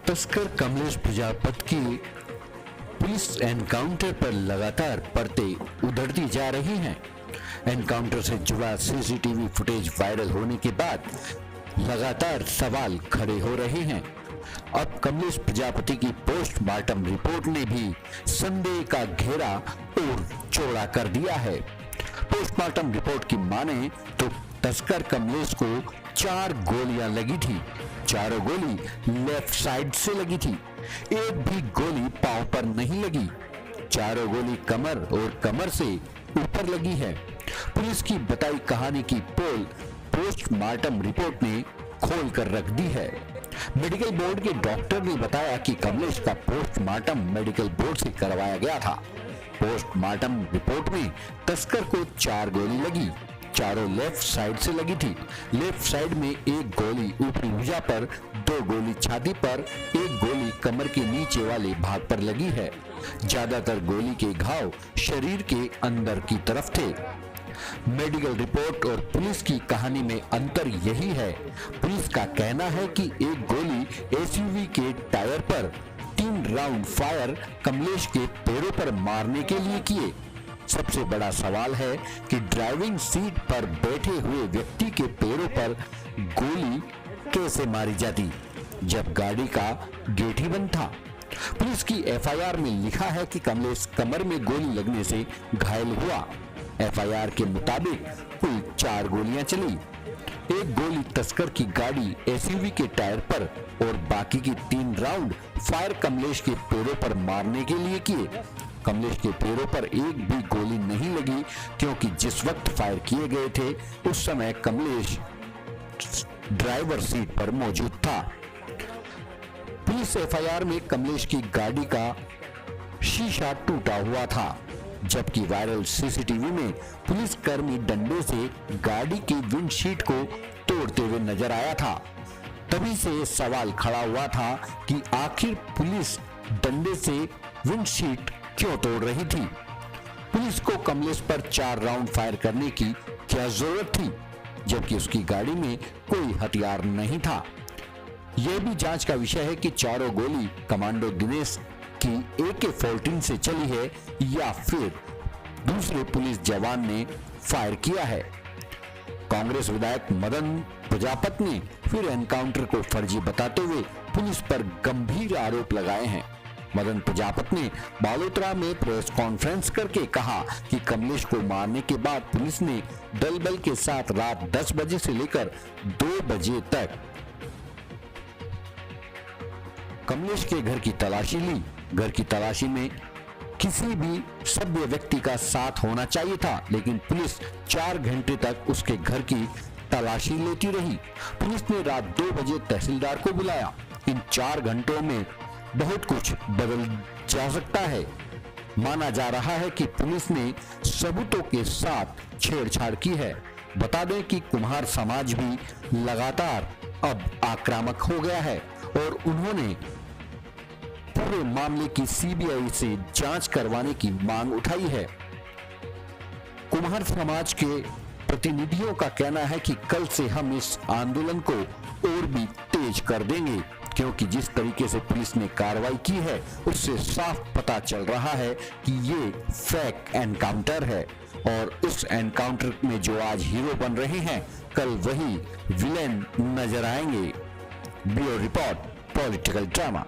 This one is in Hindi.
तस्कर कमलेश प्रजापति की पुलिस एनकाउंटर पर लगातार परतें उधड़ती जा रही हैं। एनकाउंटर से जुड़ा सीसीटीवी फुटेज वायरल होने के बाद लगातार सवाल खड़े हो रहे हैं। अब कमलेश प्रजापति की पोस्टमार्टम रिपोर्ट ने भी संदेह का घेरा और चौड़ा कर दिया है। पोस्टमार्टम रिपोर्ट की माने तो तस्कर कमलेश को 4 गोलियां लगी थी। चारों गोली लेफ्ट साइड से लगी थी, एक भी गोली पांव पर नहीं लगी। चारों गोली कमर और कमर से ऊपर लगी है। पुलिस की बताई कहानी की पोल पोस्टमार्टम रिपोर्ट ने खोल कर रख दी है। मेडिकल बोर्ड के डॉक्टर ने बताया कि कमलेश का पोस्टमार्टम मेडिकल बोर्ड से करवाया गया था। पोस्टमार्टम रिपोर्ट में तस्कर को 4 गोली लगी, चारों लेफ्ट साइड से लगी थी। लेफ्ट साइड में एक गोली ऊपरी भुजा पर, 2 गोली छाती पर, 1 गोली कमर के नीचे वाले भाग पर लगी है। ज्यादातर गोली के घाव शरीर के अंदर की तरफ थे। मेडिकल रिपोर्ट और पुलिस की कहानी में अंतर यही है। पुलिस का कहना है कि एक गोली एसयूवी के टायर पर 3 राउंड फायर कमलेश के पैरों पर मारने के लिए किए। सबसे बड़ा सवाल है कि ड्राइविंग सीट पर बैठे हुए व्यक्ति के पैरों पर गोली कैसे मारी जाती जब गाड़ी का गेट ही बंद था। पुलिस की एफआईआर में लिखा है कि कमलेश कमर में गोली लगने से घायल हुआ। एफआईआर के मुताबिक कुल 4 गोलियां चली। एक गोली तस्कर की गाड़ी एसयूवी के टायर पर और बाकी की 3 राउंड फायर कमलेश के पैरों पर मारने के लिए किए। कमलेश के पैरों पर एक भी गोली नहीं लगी क्योंकि जिस वक्त फायर किए गए थे उस समय कमलेश ड्राइवर सीट पर मौजूद था। पुलिस एफआईआर में कमलेश की गाड़ी का शीशा टूटा हुआ था, जबकि वायरल सीसीटीवी में पुलिस कर्मी डंडे से गाड़ी की विंडशीट को तोड़ते हुए नजर आया था। तभी से सवाल खड़ा हुआ था कि आखिर पुलिस डंडे से विंडशीट क्यों तोड़ रही थी। पुलिस को कमलेश पर 4 राउंड फायर करने की क्या जरूरत थी, जबकि उसकी गाड़ी में कोई हथियार नहीं था। यह भी जांच का विषय है कि चारों गोली कमांडो दिनेश की AK-14 से चली है या फिर दूसरे पुलिस जवान ने फायर किया है। कांग्रेस विधायक मदन प्रजापति ने फिर एनकाउंटर को फर्जी बताते हुए पुलिस पर गंभीर आरोप लगाए हैं। मदन प्रजापति ने बालोतरा में प्रेस कॉन्फ्रेंस करके कहा कि कमलेश को मारने के बाद पुलिस ने दल बल के साथ रात 10 बजे से लेकर 2 बजे तक कमलेश के घर की तलाशी ली। घर की तलाशी में किसी भी सभ्य व्यक्ति का साथ होना चाहिए था, लेकिन पुलिस 4 घंटे तक उसके घर की तलाशी लेती रही। पुलिस ने रात 2 बजे तहसीलदार को बुलाया। इन 4 घंटों में बहुत कुछ बदल जा सकता है। माना जा रहा है कि पुलिस ने सबूतों के साथ छेड़छाड़ की है। बता दें कि कुम्हार समाज भी लगातार अब आक्रामक हो गया है और उन्होंने पूरे मामले की सीबीआई से जांच करवाने की मांग उठाई है। कुम्हार समाज के प्रतिनिधियों का कहना है कि कल से हम इस आंदोलन को और भी तेज कर देंगे, क्योंकि जिस तरीके से पुलिस ने कार्रवाई की है उससे साफ पता चल रहा है कि ये फेक एनकाउंटर है और उस एनकाउंटर में जो आज हीरो बन रहे हैं कल वही विलेन नजर आएंगे। Bureau report, political drama.